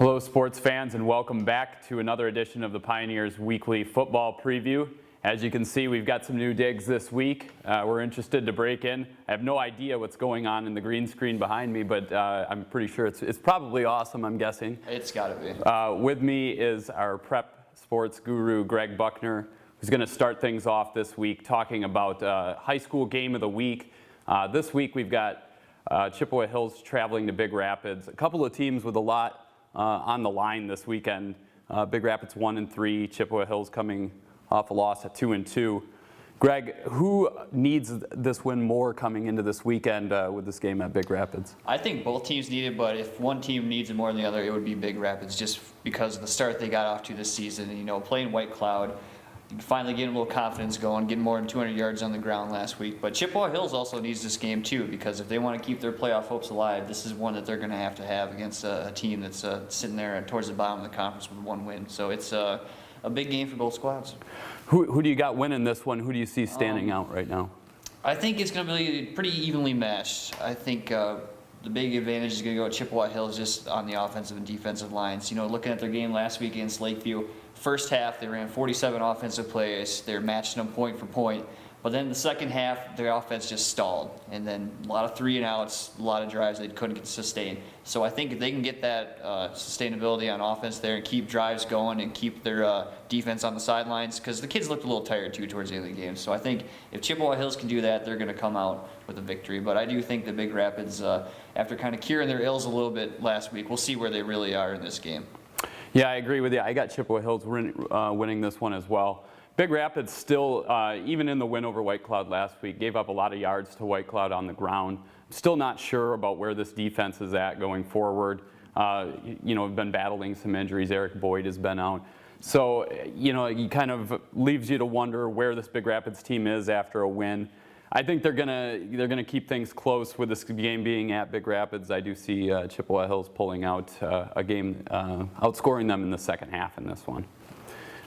Hello, sports fans, and welcome back to another edition of the Pioneers Weekly Football Preview. As you can see, we've got some new digs this week. We're interested to break in. I have no idea what's going on in the green screen behind me, but I'm pretty sure it's probably awesome, I'm guessing. It's got to be. With me is our prep sports guru, Greg Buckner, who's going to start things off this week talking about high school game of the week. This week we've got Chippewa Hills traveling to Big Rapids. A couple of teams with a lot on the line this weekend. Big Rapids 1-3, Chippewa Hills coming off a loss at 2-2. Greg, who needs this win more coming into this weekend with this game at Big Rapids? I think both teams need it, but if one team needs it more than the other, it would be Big Rapids, just because of the start they got off to this season. You know, playing White Cloud, finally getting a little confidence going, getting more than 200 yards on the ground last week. But Chippewa Hills also needs this game too, because if they want to keep their playoff hopes alive, this is one that they're going to have against a team that's sitting there towards the bottom of the conference with one win. So it's a big game for both squads. Who do you got winning this one? Who do you see standing out right now? I think it's going to be pretty evenly matched. I think the big advantage is going to go to Chippewa Hills just on the offensive and defensive lines. You know, looking at their game last week against Lakeview, first half they ran 47 offensive plays. They're matching them point for point. But then the second half, their offense just stalled. And then a lot of 3-and-outs, a lot of drives they couldn't sustain. So I think if they can get that sustainability on offense there and keep drives going and keep their defense on the sidelines, because the kids looked a little tired too towards the end of the game. So I think if Chippewa Hills can do that, they're going to come out with a victory. But I do think the Big Rapids, after kind of curing their ills a little bit last week, we'll see where they really are in this game. Yeah, I agree with you. I got Chippewa Hills winning this one as well. Big Rapids still, even in the win over White Cloud last week, gave up a lot of yards to White Cloud on the ground. Still not sure about where this defense is at going forward. You know, we've been battling some injuries. Eric Boyd has been out. So, you know, it kind of leaves you to wonder where this Big Rapids team is after a win. I think they're gonna keep things close with this game being at Big Rapids. I do see Chippewa Hills pulling out a game, outscoring them in the second half in this one.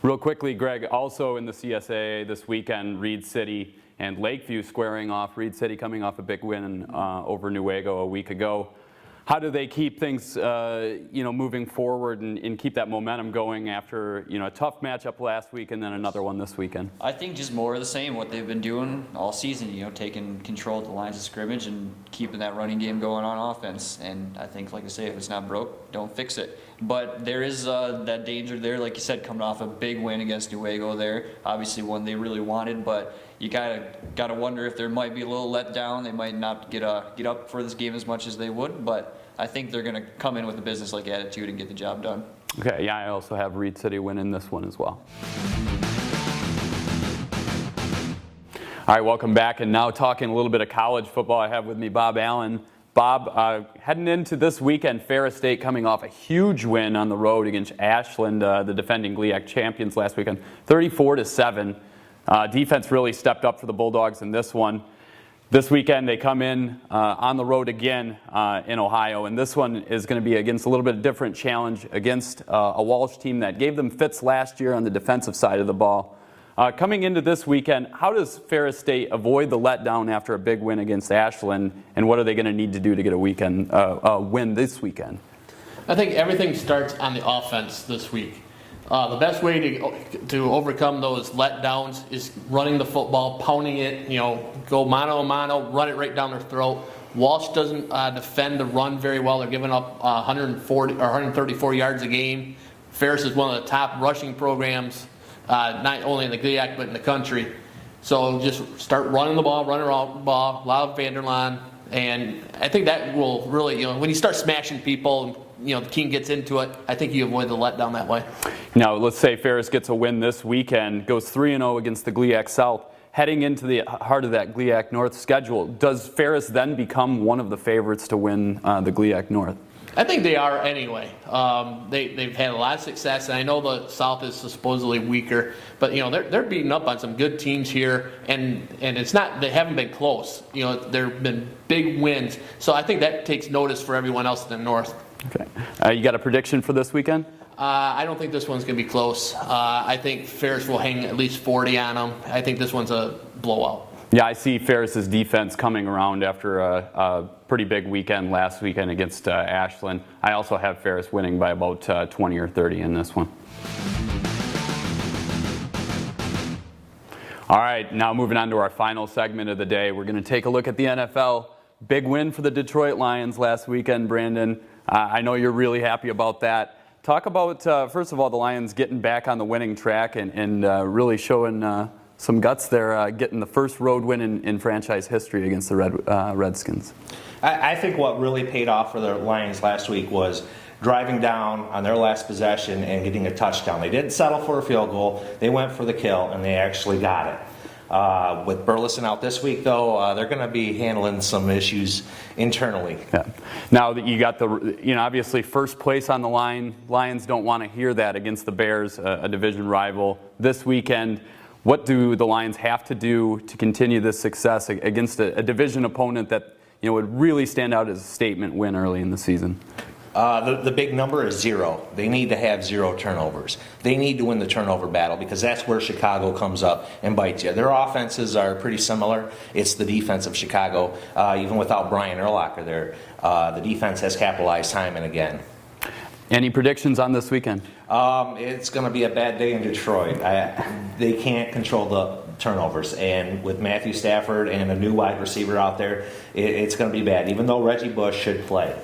Real quickly, Greg, also in the CSA this weekend, Reed City and Lakeview squaring off. Reed City coming off a big win over Newaygo a week ago. How do they keep things, you know, moving forward and keep that momentum going after, you know, a tough matchup last week and then another one this weekend? I think just more of the same, what they've been doing all season, you know, taking control at the lines of scrimmage and keeping that running game going on offense. And I think, like I say, if it's not broke, don't fix it. But there is that danger there, like you said, coming off a big win against Newaygo there. Obviously one they really wanted, but you gotta wonder if there might be a little letdown. They might not get up for this game as much as they would, but I think they're gonna come in with a business-like attitude and get the job done. Okay, yeah, I also have Reed City winning this one as well. All right, welcome back, and now talking a little bit of college football. I have with me Bob Allen. Bob, heading into this weekend, Ferris State coming off a huge win on the road against Ashland, the defending GLIAC champions last weekend, 34-7. Defense really stepped up for the Bulldogs in this one. This weekend they come in on the road again in Ohio, and this one is going to be against a little bit different challenge against a Walsh team that gave them fits last year on the defensive side of the ball. Coming into this weekend, how does Ferris State avoid the letdown after a big win against Ashland, and what are they going to need to do to get a win this weekend? I think everything starts on the offense this week. The best way to overcome those letdowns is running the football, pounding it, you know, go mano a mano, run it right down their throat. Walsh doesn't defend the run very well. They're giving up 140 or 134 yards a game. Ferris is one of the top rushing programs, not only in the GLIAC but in the country. So just start running the ball, allow Vanderlaan, and I think that will really, you know, when you start smashing people, you know, the team gets into it, I think you avoid the letdown that way. Now, let's say Ferris gets a win this weekend, goes 3-0 against the GLIAC South, heading into the heart of that GLIAC North schedule. Does Ferris then become one of the favorites to win the GLIAC North? I think they are anyway. They've had a lot of success, and I know the South is supposedly weaker, but you know they're beating up on some good teams here, and it's not, they haven't been close. You know, there have been big wins, so I think that takes notice for everyone else in the North. Okay, you got a prediction for this weekend? I don't think this one's going to be close. I think Ferris will hang at least 40 on them. I think this one's a blowout. Yeah, I see Ferris's defense coming around after a pretty big weekend last weekend against Ashland. I also have Ferris winning by about 20 or 30 in this one. All right, now moving on to our final segment of the day. We're going to take a look at the NFL. Big win for the Detroit Lions last weekend, Brandon. I know you're really happy about that. Talk about, first of all, the Lions getting back on the winning track and really showing some guts there, getting the first road win in franchise history against the Redskins. I think what really paid off for the Lions last week was driving down on their last possession and getting a touchdown. They didn't settle for a field goal. They went for the kill, and they actually got it. With Burleson out this week, though, they're going to be handling some issues internally. Yeah. Now that you got obviously first place on the line, Lions don't want to hear that against the Bears, a division rival. This weekend, what do the Lions have to do to continue this success against a division opponent that would really stand out as a statement win early in the season? The big number is 0. They need to have 0 turnovers. They need to win the turnover battle because that's where Chicago comes up and bites you. Their offenses are pretty similar. It's the defense of Chicago. Even without Brian Urlacher there, the defense has capitalized time and again. Any predictions on this weekend? It's going to be a bad day in Detroit. They can't control the turnovers, and with Matthew Stafford and a new wide receiver out there, it's going to be bad, even though Reggie Bush should play.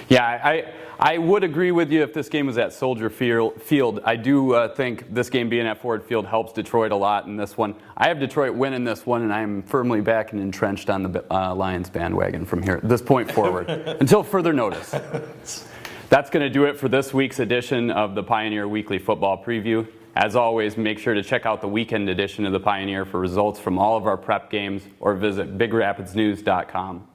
Yeah, I would agree with you if this game was at Soldier Field. I do think this game being at Ford Field helps Detroit a lot in this one. I have Detroit winning this one, and I'm firmly back and entrenched on the Lions bandwagon from here, this point forward, until further notice. That's going to do it for this week's edition of the Pioneer Weekly Football Preview. As always, make sure to check out the weekend edition of the Pioneer for results from all of our prep games or visit BigRapidsNews.com.